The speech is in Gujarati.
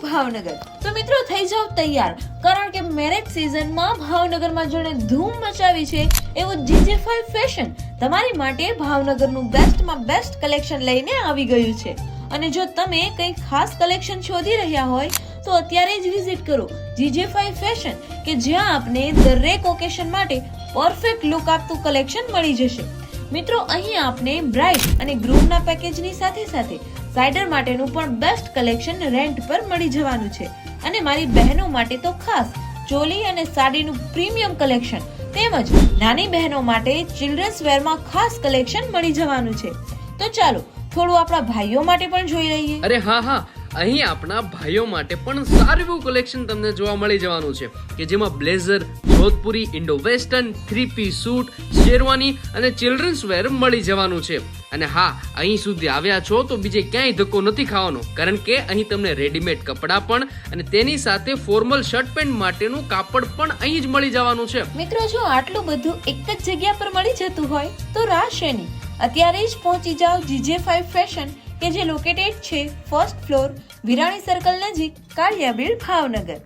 ભાવનગર। તો મિત્રો થઈ જાવ તૈયાર, કારણ કે મેરેજ સીઝનમાં ભાવનગરમાં જેણે ધૂમ મચાવી છે એવું GJ5 ફેશન તમારી માટે ભાવનગરનું બેસ્ટમાં બેસ્ટ કલેક્શન લઈને આવી ગયું છે। અને જો તમે કંઈ ખાસ કલેક્શન શોધી રહ્યા હોય તો અત્યારે જ વિઝિટ કરો GJ5 ફેશન, કે જ્યાં આપને દરેક ઓકેશન માટે પરફેક્ટ લુક આપતું કલેક્શન મળી જશે। મિત્રો, અહીં આપને બ્રાઇડ અને ગ્રૂમના પેકેજની સાથે સાથે સાઇડર માટેનું પણ બેસ્ટ કલેક્શન રેન્ટ પર મળી જવાનું છે। અને મારી બહેનો માટે તો ખાસ ચોલી અને સાડીનું પ્રીમિયમ કલેક્શન તેમજ નાની બહેનો માટે ચિલ્ડ્રન્સ વેરમાં ખાસ કલેક્શન મળી જવાનું છે। તો ચાલો થોડું આપણા ભાઈઓ માટે પણ જોઈ લઈએ। અરે હા, અહીં આપણા ભાઈઓ માટે પણ સારું એવું કલેક્શન તમને જોવા મળી જવાનું છે, કે જેમાં blazer, Jodhpuri, Indo western, 3-piece suit, sherwani અને ચિલ્ડ્રન્સ વેર મળી જવાનું છે। અને હા, અહીં સુધી આવ્યા છો તો બીજે ક્યાંય ધક્કો નથી ખાવાનો, કારણ કે અહીં તમને રેડીમેડ કપડાં પણ અને તેની સાથે ફોર્મલ શર્ટ પેન્ટ માટેનું કાપડ પણ અહીં જ મળી જવાનું છે। મિત્રો, જો આટલું બધું એક જ જગ્યા પર મળી જતું હોય તો રાહ શેની? અત્યારે જ પહોંચી જાઓ GJ5 ફેશન, કે જે લોકેટેડ છે 1st ફ્લોર, વિરાણી સર્કલ નજીક, કાળિયાબીડ, ભાવનગર।